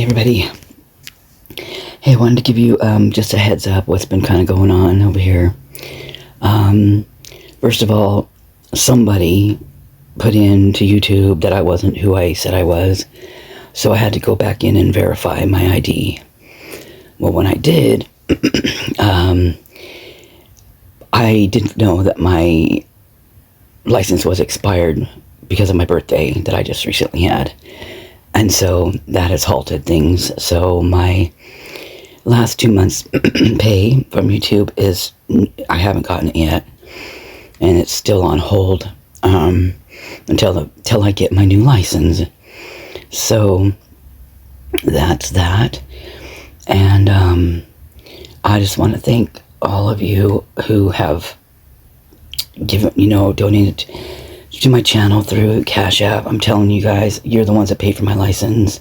everybody. Hey, I wanted to give you just a heads up what's been kind of going on over here. First of all, somebody put into YouTube that I wasn't who I said I was, so I had to go back in and verify my ID. Well, when I did, I didn't know that my license was expired because of my birthday that I just recently had. And so that has halted things. So my last 2 months pay from YouTube is, I haven't gotten it yet. And it's still on hold until I get my new license. So that's that. And I just want to thank all of you who have given, donated to my channel through Cash App. I'm telling you guys, you're the ones that paid for my license.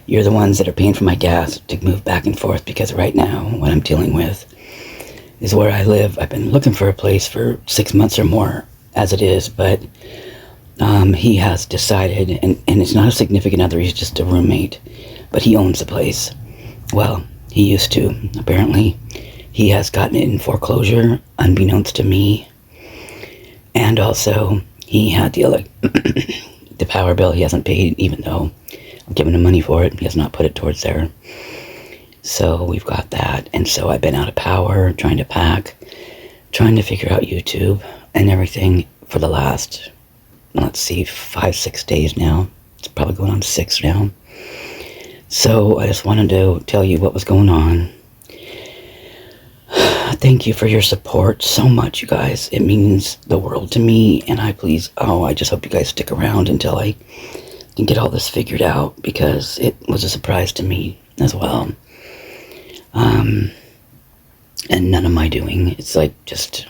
You're the ones that are paying for my gas to move back and forth, because right now what I'm dealing with is where I live. I've been looking for a place for 6 months or more as it is, but he has decided, and it's not a significant other, he's just a roommate, but he owns the place. Well, he used to. Apparently he has gotten it in foreclosure unbeknownst to me, and also he had the power bill he hasn't paid, even though I'm giving him money for it. He has not put it towards there. So we've got that. And so I've been out of power, trying to pack, trying to figure out YouTube and everything for the last, let's see, 5-6 days now. It's probably going on 6 now. So I just wanted to tell you what was going on. Thank you for your support so much, you guys. It means the world to me, and I just hope you guys stick around until I can get all this figured out, because it was a surprise to me as well. And none of my doing. It's like just,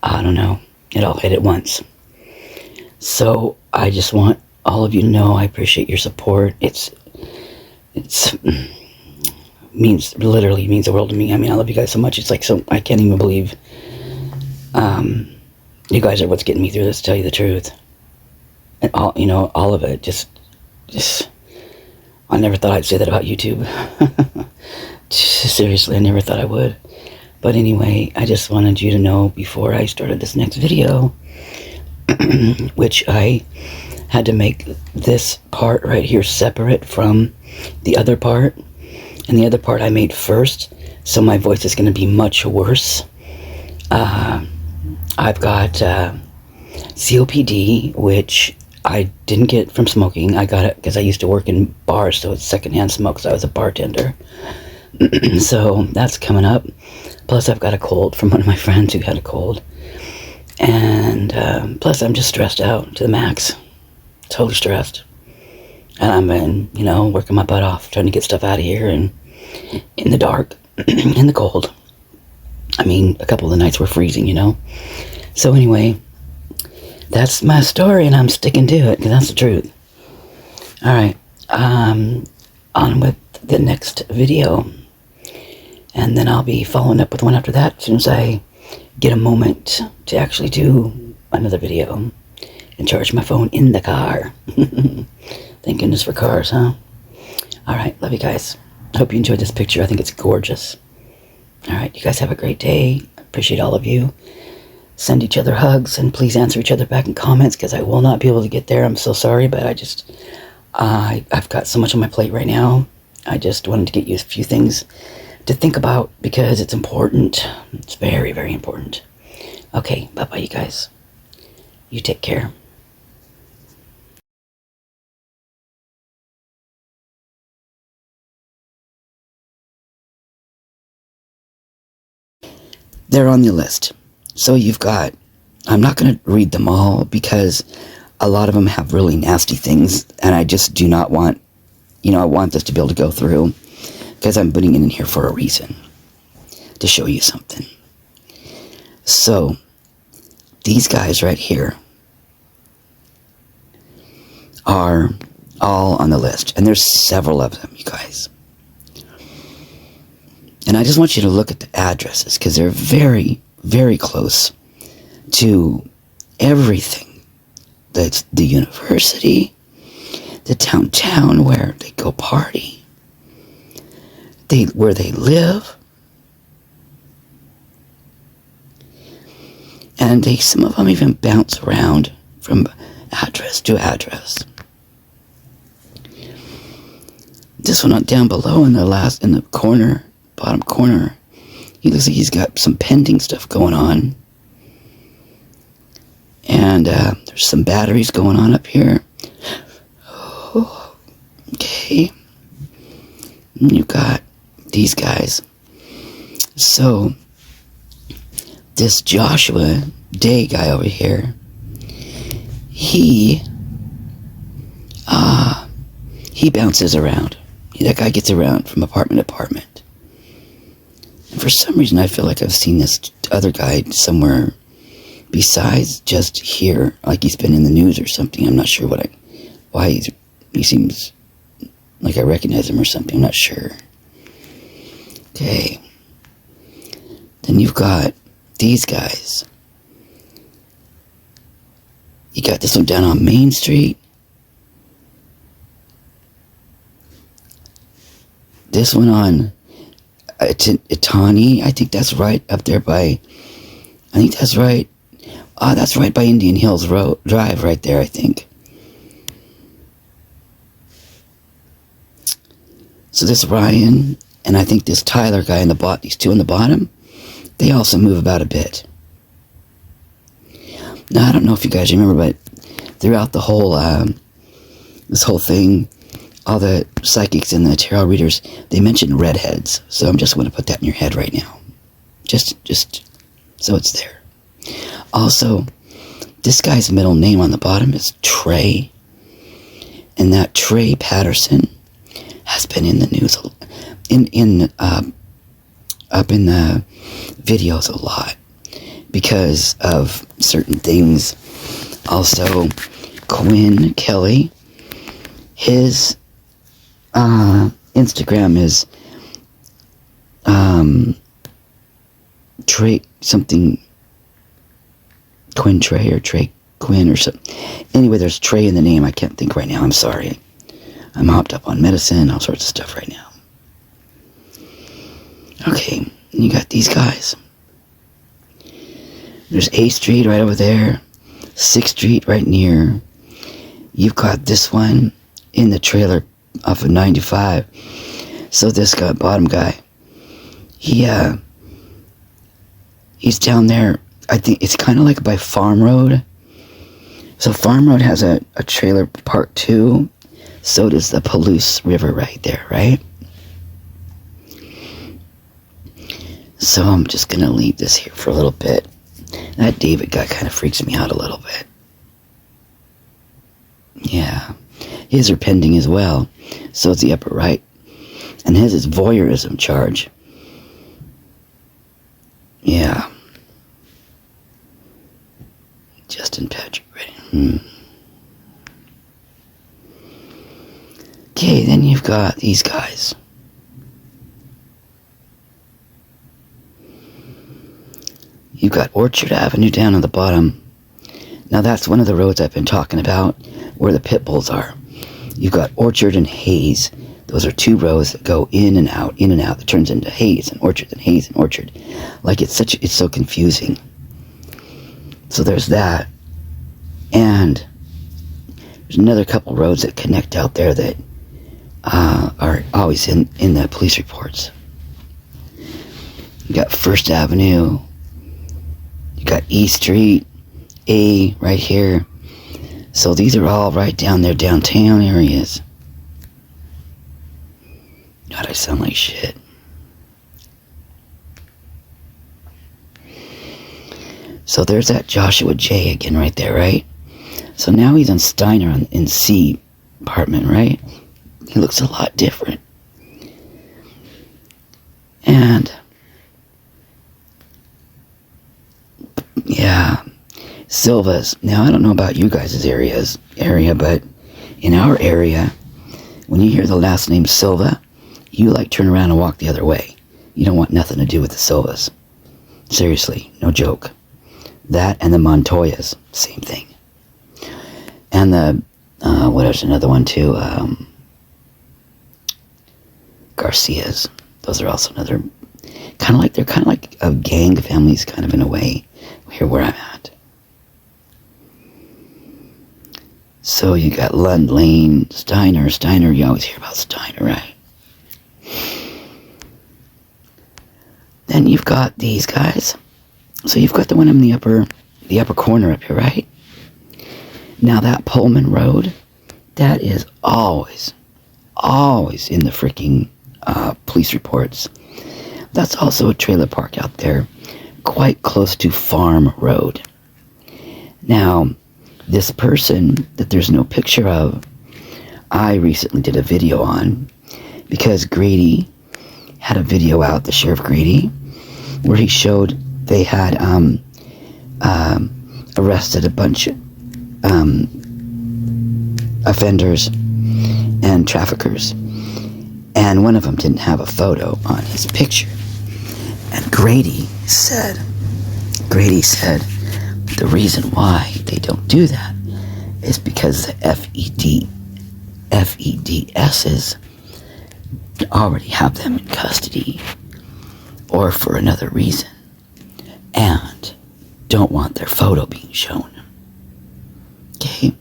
I don't know, it all hit at once. So I just want all of you to know I appreciate your support. It's literally means the world to me. I mean, I love you guys so much. It's like, so I can't even believe you guys are what's getting me through this, to tell you the truth. And all of it, just I never thought I'd say that about YouTube. Seriously, I never thought I would. But anyway, I just wanted you to know before I started this next video, which I had to make this part right here separate from the other part. And the other part I made first, so my voice is going to be much worse. I've got COPD, which I didn't get from smoking. I got it because I used to work in bars, so it's secondhand smoke, so I was a bartender. So that's coming up. Plus I've got a cold from one of my friends who had a cold. And plus I'm just stressed out to the max. Totally stressed. And I've been, working my butt off, trying to get stuff out of here, and in the dark, in the cold. I mean, a couple of the nights were freezing, So anyway, that's my story, and I'm sticking to it, because that's the truth. Alright, on with the next video. And then I'll be following up with one after that, as soon as I get a moment to actually do another video and charge my phone in the car. Thank goodness for cars, huh? Alright, love you guys. Hope you enjoyed this picture. I think it's gorgeous. Alright, you guys have a great day. Appreciate all of you. Send each other hugs, and please answer each other back in comments, because I will not be able to get there. I'm so sorry, but I've got so much on my plate right now. I just wanted to get you a few things to think about, because it's important. It's very, very important. Okay, bye-bye, you guys. You take care. They're on the list. So you've got, I'm not going to read them all, because a lot of them have really nasty things, and I just do not want, I want this to be able to go through, because I'm putting it in here for a reason, to show you something. So these guys right here are all on the list, and there's several of them, you guys. And I just want you to look at the addresses, because they're very, very close to everything. That's the university, the downtown where they go party, where they live, and some of them even bounce around from address to address. This one down below in the corner, bottom corner, he looks like he's got some pending stuff going on. And there's some batteries going on up here. Oh, okay. And you got these guys. So, this Joshua Day guy over here, he bounces around. That guy gets around from apartment to apartment. And for some reason, I feel like I've seen this other guy somewhere besides just here, like he's been in the news or something. I'm not sure why he seems like I recognize him or something. I'm not sure. Okay. Then you've got these guys. You got this one down on Main Street. This one on Itani. I think that's right up there by... I think that's right. That's right by Indian Hills Road Drive right there, I think. So this Ryan, and I think this Tyler guy in the bottom, these two in the bottom, they also move about a bit. Now, I don't know if you guys remember, but throughout the whole, this whole thing, all the psychics and the tarot readers, they mentioned redheads. So I'm just going to put that in your head right now. Just so it's there. Also, this guy's middle name on the bottom is Trey. And that Trey Patterson has been in the news, up in the videos a lot because of certain things. Also, Kelley, his Instagram is Trey something, Trey or Trey Quinn or something. Anyway, there's Trey in the name. I can't think right now. I'm sorry. I'm hopped up on medicine, all sorts of stuff right now. Okay, you got these guys. There's 8th Street right over there. 6th Street right near. You've got this one in the trailer off of 95. So this guy, bottom guy, he's down there. I think it's kind of like by Farm Road. So Farm Road has a trailer park too. So does the Palouse River right there, right? So I'm just going to leave this here for a little bit. That David guy kind of freaks me out a little bit. Yeah. His are pending as well. So it's the upper right. And his is voyeurism charge. Yeah. Justin Patrick. Okay, then you've got these guys. You've got Orchard Avenue down at the bottom. Now that's one of the roads I've been talking about where the pit bulls are. You've got Orchard and Hayes. Those are two roads that go in and out, that turns into Hayes and Orchard and Hayes and Orchard. Like it's so confusing. So there's that. And there's another couple roads that connect out there that are always in the police reports. You got First Avenue. You got E Street, A right here. So these are all right down there, downtown areas. God, I sound like shit. So there's that Joshua J again right there, right? So now he's on Steiner in C apartment, right? He looks a lot different. And yeah, Silva's. Now I don't know about you guys' area, but in our area, when you hear the last name Silva, you like turn around and walk the other way. You don't want nothing to do with the Silvas. Seriously, no joke. That and the Montoyas, same thing. And the What is another one too? Garcias. Those are also another they're kind of like a gang families, kind of in a way, here where I'm at. So you got Lund, Lane, Steiner. You always hear about Steiner, right? Then you've got these guys. So you've got the one in the upper corner up here, right? Now that Pullman Road, that is always in the freaking police reports. That's also a trailer park out there, quite close to Farm Road. Now, this person that there's no picture of, I recently did a video on, because Grady had a video out, the Sheriff Grady, where he showed they had arrested a bunch of offenders and traffickers, and one of them didn't have a photo on his picture. And Grady said the reason why they don't do that is because the FEDSs already have them in custody or for another reason and don't want their photo being shown. Okay?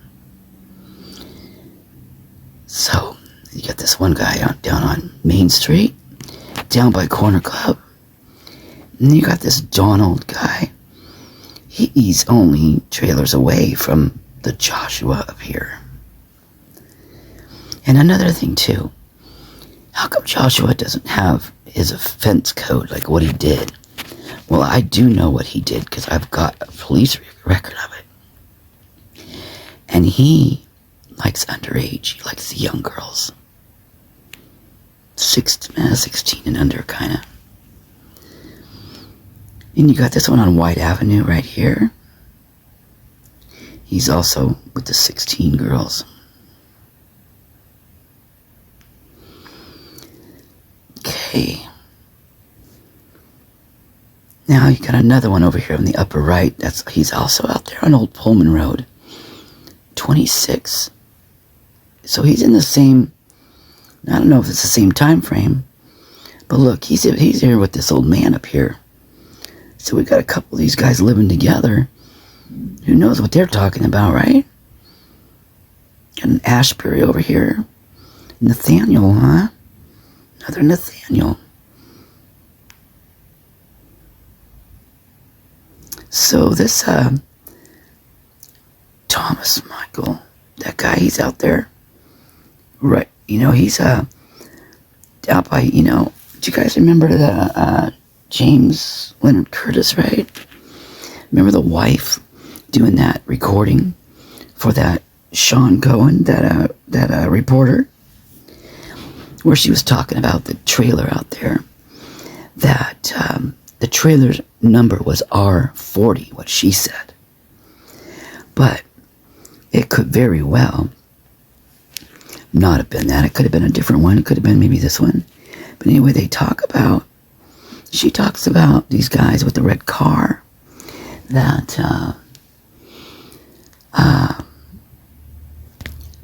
So, you got this one guy down on Main Street, down by Corner Club. And then you got this Donald guy. He's only trailers away from the Joshua up here. And another thing too, how come Joshua doesn't have his offense code, like what he did? Well, I do know what he did because I've got a police record of it. And he likes underage. He likes the young girls. 16 and under, kind of. And you got this one on White Avenue right here. He's also with the 16 girls. Okay. Now you got another one over here on the upper right. He's also out there on Old Pullman Road. 26. So he's in the same, I don't know if it's the same time frame, but look, he's here with this old man up here. So we got a couple of these guys living together. Who knows what they're talking about, right? Got an Ashbury over here. Nathaniel, huh? Another Nathaniel. So this Thomas Michael, that guy, he's out there. Right, he's out by, do you guys remember the James Leonard Curtis, right? Remember the wife doing that recording for that Sean Cohen, that reporter, where she was talking about the trailer out there, that the trailer's number was R40, what she said. But it could very well not have been that. It could have been a different one. It could have been maybe this one. But anyway, she talks about these guys with the red car that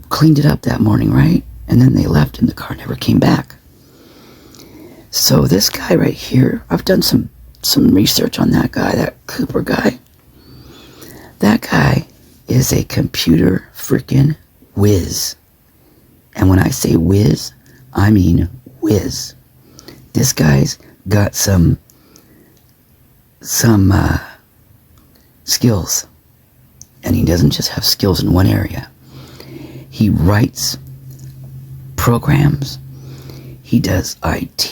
cleaned it up that morning, right? And then they left and the car never came back. So this guy right here, I've done some research on that guy, that Cooper guy. That guy is a computer freaking whiz. And when I say whiz, I mean whiz. This guy's got some skills. And he doesn't just have skills in one area. He writes programs. He does IT.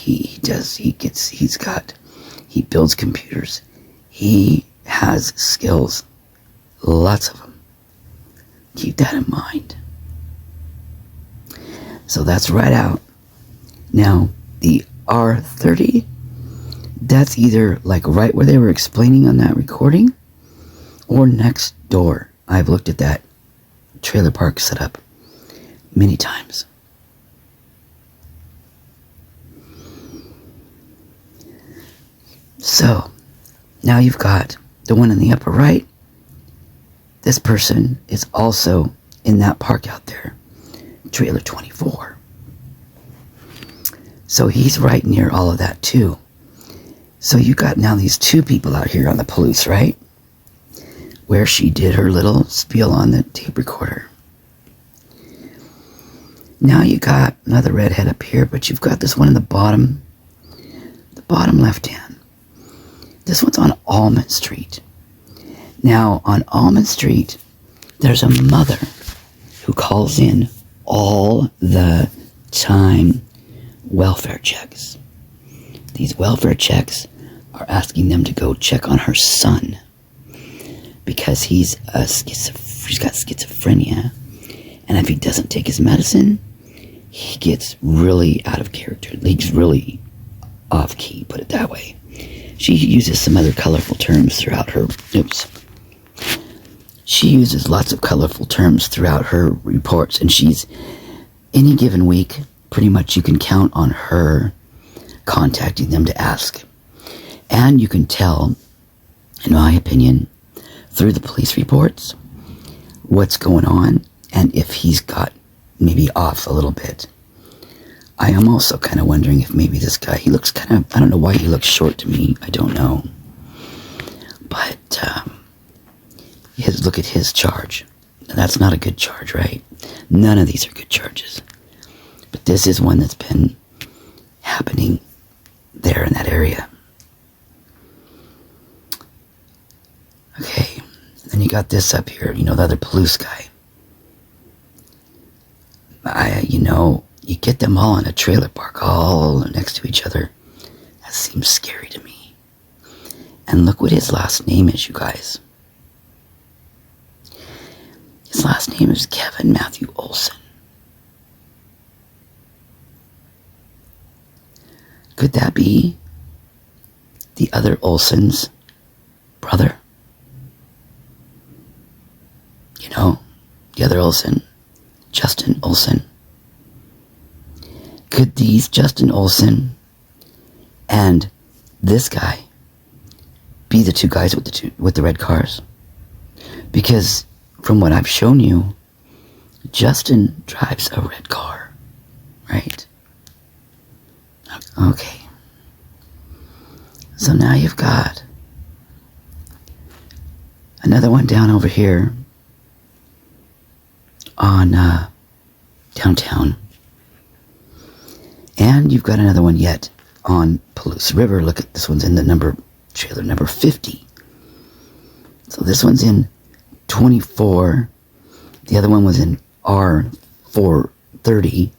He builds computers. He has skills. Lots of them. Keep that in mind. So that's right out. Now, the R30, that's either like right where they were explaining on that recording or next door. I've looked at that trailer park setup many times. So, now you've got the one in the upper right. This person is also in that park out there, trailer 24. So he's right near all of that too. So you got now these two people out here on the Palouse, right? Where she did her little spiel on the tape recorder. Now you got another redhead up here, but you've got this one in the bottom left hand. This one's on Almond Street. Now on Almond Street, there's a mother who calls in all the time welfare checks. These welfare checks are asking them to go check on her son because he's got schizophrenia, and if he doesn't take his medicine, he gets really out of character. He's really off key, put it that way. She uses some other colorful terms throughout her. She uses lots of colorful terms throughout her reports, and she's any given week, pretty much you can count on her contacting them to ask. And you can tell, in my opinion, through the police reports, what's going on, and if he's got maybe off a little bit. I am also kind of wondering if maybe this guy, he looks kind of, I don't know why he looks short to me, I don't know. But, look at his charge. That's not a good charge, right? None of these are good charges. But this is one that's been happening there in that area. Okay, and then you got this up here, the other Palouse guy. You get them all in a trailer park, all next to each other. That seems scary to me. And look what his last name is, you guys. His last name is Kevin Matthew Olson. Could that be the other Olson's brother? The other Olson, Justin Olson. Could these Justin Olson and this guy be the two guys with the red cars? Because from what I've shown you, Justin drives a red car, right? Okay. So now you've got another one down over here on downtown. And you've got another one yet on Palouse River. Look at this one's in the trailer number 50. So this one's in 24. The other one was in R430.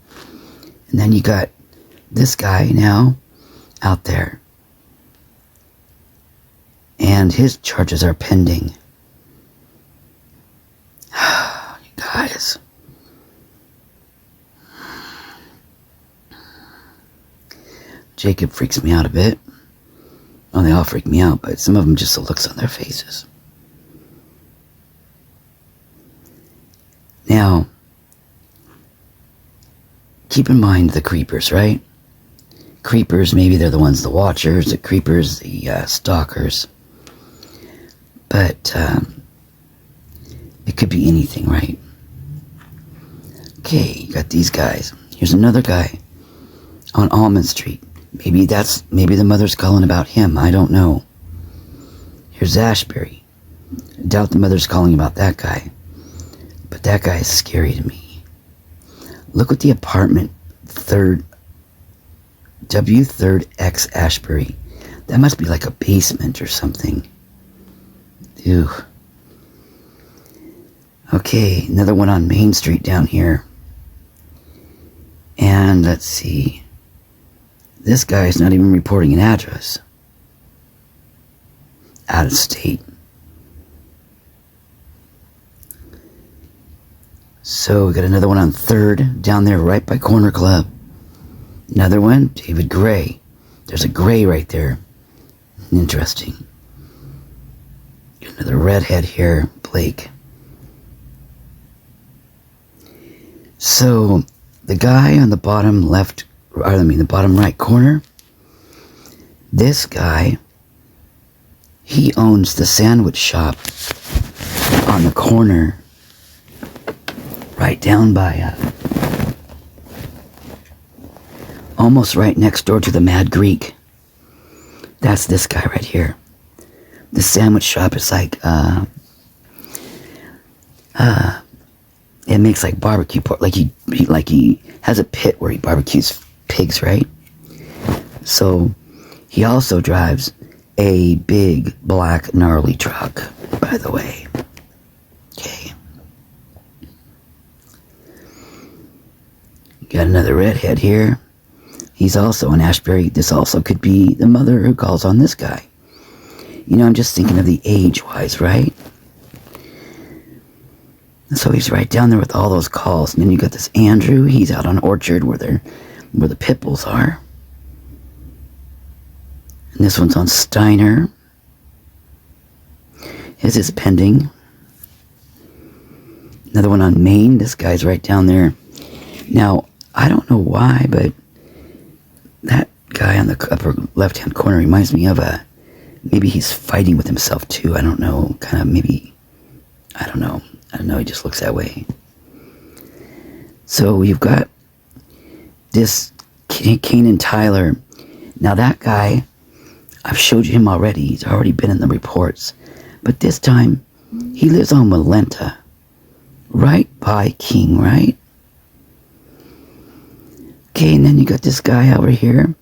And then you got this guy now out there. And his charges are pending. You guys. Jacob freaks me out a bit. Well, they all freak me out, but some of them just the looks on their faces. Now, keep in mind the creepers, right? Creepers, maybe they're the ones, the watchers, the creepers, the stalkers. But it could be anything, right? Okay, you got these guys. Here's another guy on Almond Street. Maybe the mother's calling about him. I don't know. Here's Ashbury. I doubt the mother's calling about that guy. But that guy is scary to me. Look at the apartment, W3X Ashbury. That must be like a basement or something. Ew. Okay, another one on Main Street down here. And let's see. This guy's not even reporting an address. Out of state. So we got another one on 3rd, down there right by Corner Club. Another one, David Gray. There's a Gray right there. Interesting. Got another redhead here, Blake. So the guy on the bottom left, the bottom right corner, this guy, he owns the sandwich shop on the corner right down by, almost right next door to the Mad Greek. That's this guy right here. The sandwich shop is like, it makes like barbecue pork, like he has a pit where he barbecues pigs, right? So he also drives a big black gnarly truck, by the way. Okay. Got another redhead here. He's also an Ashbury. This also could be the mother who calls on this guy. You know, I'm just thinking of the age-wise, right? So he's right down there with all those calls. And then you got this Andrew. He's out on Orchard where the pit bulls are. And this one's on Steiner. His is pending. Another one on Maine. This guy's right down there. Now, I don't know why, but that guy on the upper left-hand corner reminds me of maybe he's fighting with himself too. I don't know. Kind of maybe, I don't know. He just looks that way. So we've got this Kane and Tyler. Now that guy, I've showed you him already. He's already been in the reports. But this time, he lives on Walenta. Right by King, right? Okay, and then you got this guy over here,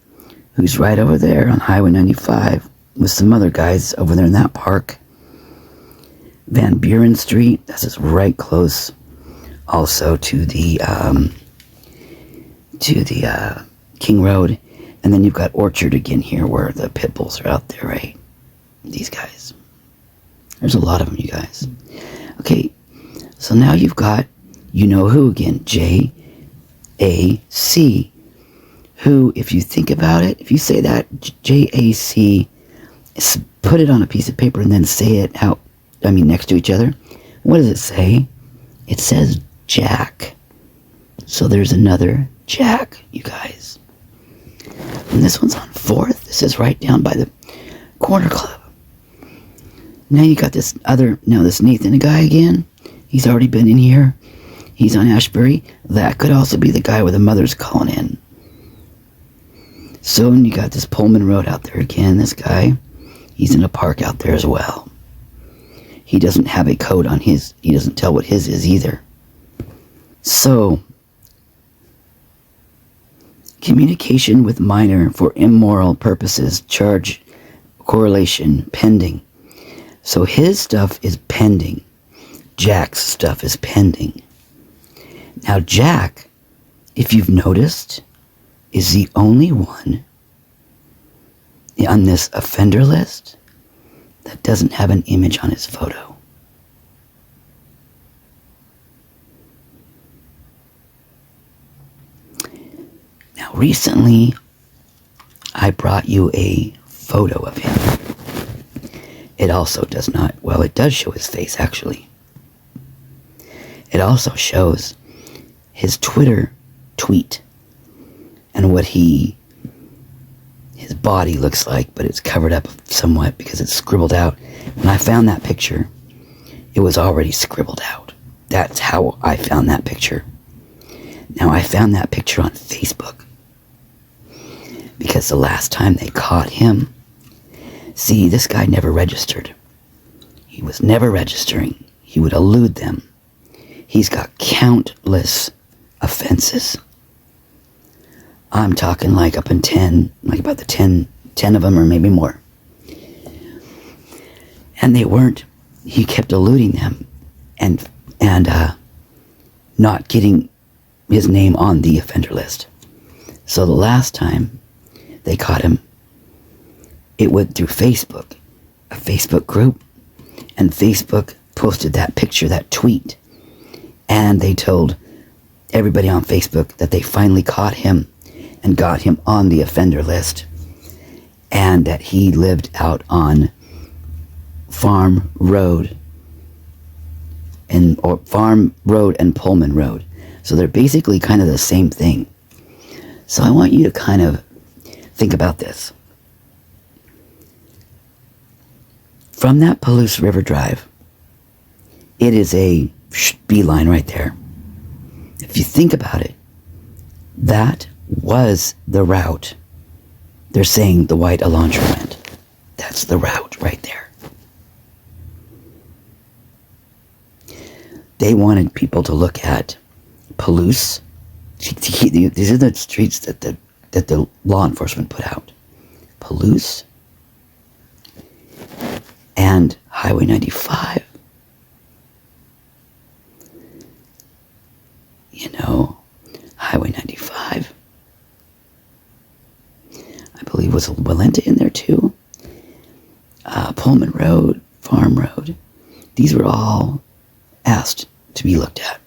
who's right over there on Highway 95, with some other guys over there in that park. Van Buren Street, this is right close also to the King Road. And then you've got Orchard again here where the pit bulls are out there, right? These guys. There's a lot of them, you guys. Okay, so now you've got, you know who again? J-A-C. Who, if you think about it, if you say that, J-A-C, put it on a piece of paper and then say it out, next to each other. What does it say? It says Jack. So there's another Jack, you guys. And this one's on 4th. This is right down by the corner club. Now you got this Nathan guy again. He's already been in here. He's on Ashbury. That could also be the guy where the mother's calling in. So you got this Pullman Road out there again. This guy, he's in a park out there as well. He doesn't have a code on his. He doesn't tell what his is either. So, communication with minor for immoral purposes, charge correlation pending. So his stuff is pending. Jack's stuff is pending. Now Jack, if you've noticed, is the only one on this offender list that doesn't have an image on his photo. Now recently, I brought you a photo of him. It also does not, well, it does show his face actually. It also shows his Twitter tweet and what his body looks like, but it's covered up somewhat because it's scribbled out. When I found that picture, it was already scribbled out. That's how I found that picture. Now, I found that picture on Facebook because the last time they caught him, see, this guy never registered. He was never registering. He would elude them. He's got countless offenses. I'm talking like up in 10, like about the 10 of them or maybe more. And they weren't, he kept eluding them and not getting his name on the offender list. So the last time they caught him, it went through Facebook, a Facebook group, and Facebook posted that picture, that tweet, and they told everybody on Facebook that they finally caught him and got him on the offender list, and that he lived out on Farm Road and Pullman Road. So they're basically kind of the same thing. So I want you to kind of think about this. From that Palouse River Drive, it is a beeline right there. If you think about it, that was the route. They're saying the white Elantra went. That's the route right there. They wanted people to look at Palouse. These are the streets that the law enforcement put out. Palouse and Highway 95. You know, Highway 95. I believe was Walenta in there too. Pullman Road, Farm Road. These were all asked to be looked at.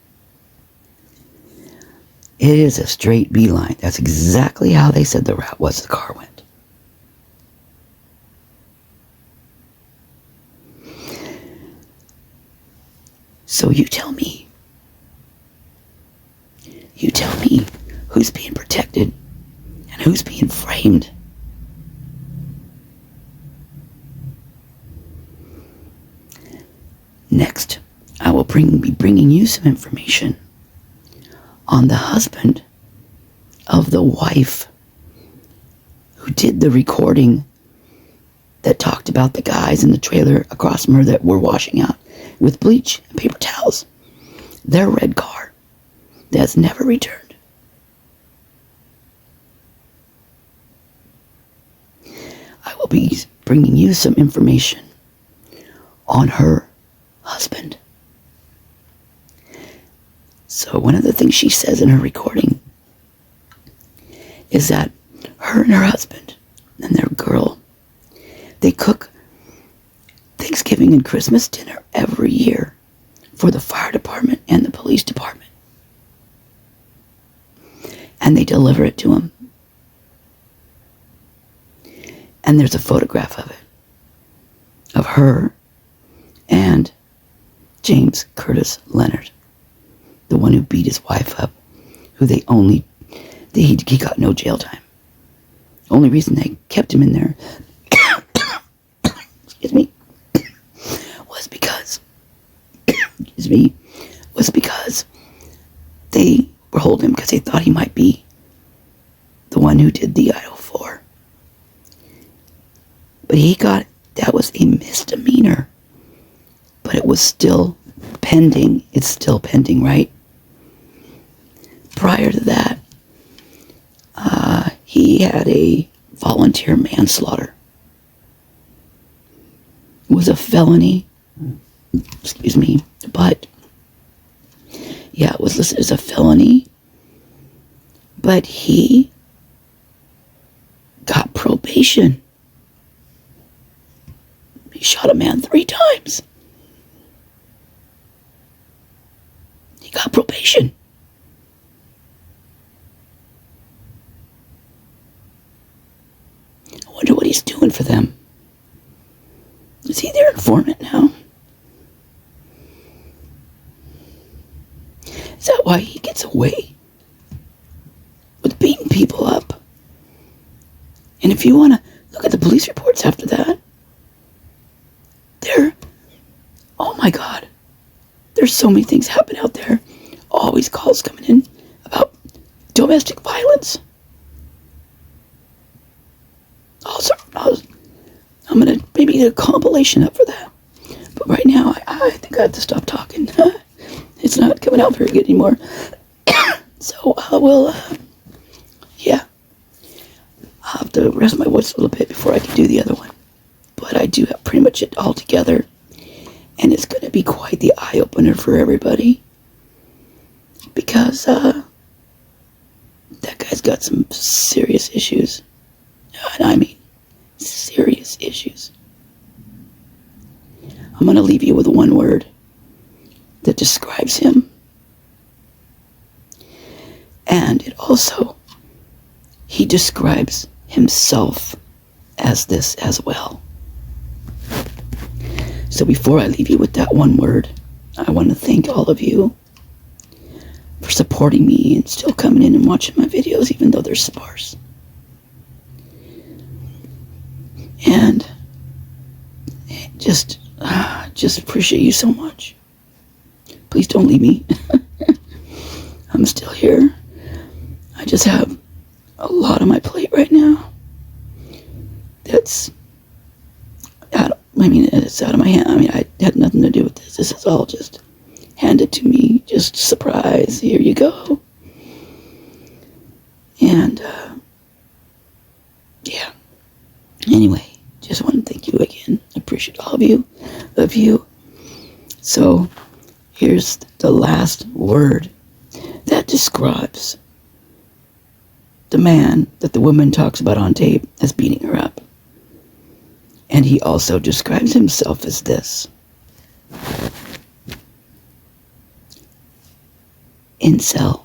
It is a straight beeline. That's exactly how they said the route was the car went. So you tell me who's being protected and who's being framed. Next, I will be bringing you some information on the husband of the wife who did the recording that talked about the guys in the trailer across from her that were washing out with bleach and paper towels. Their red car that's never returned. I will be bringing you some information on her husband. So one of the things she says in her recording is that her and her husband and their girl, they cook Thanksgiving and Christmas dinner every year for the fire department and the police department. And they deliver it to them. And there's a photograph of it, of her and James Curtis Leonard, the one who beat his wife up, who he got no jail time. Only reason they kept him in there, excuse me, was because they were holding him because they thought he might be the one who did the Idaho4. But that was a misdemeanor. But it was still pending. It's still pending, right? Prior to that, he had a volunteer manslaughter. It was a felony. Excuse me. But, yeah, it was listed as a felony. But he got probation. He shot a man 3 times. He got probation. I wonder what he's doing for them. Is he their informant now? Is that why he gets away with beating people up? And if you want to look at the police reports after that, oh my God, there's so many things happening out there. Always calls coming in about domestic violence. Also, I'm going to maybe get a compilation up for that. But right now, I think I have to stop talking. It's not coming out very good anymore. So I will, yeah. I'll have to rest my voice a little bit before I can do the other one. But I do have pretty much it all together. And it's going to be quite the eye-opener for everybody. Because that guy's got some serious issues. And I mean, serious issues. I'm going to leave you with one word that describes him. And it also, he describes himself as this as well. So before I leave you with that one word, I want to thank all of you for supporting me and still coming in and watching my videos, even though they're sparse. And just appreciate you so much. Please don't leave me. I'm still here. I just have a lot on my plate right now. It's out of my hand. I mean, I had nothing to do with this. This is all just handed to me. Just surprise. Here you go. And, yeah. Anyway, just want to thank you again. I appreciate all of you. Love you. So, here's the last word that describes the man that the woman talks about on tape as beating her up. And he also describes himself as this: incel.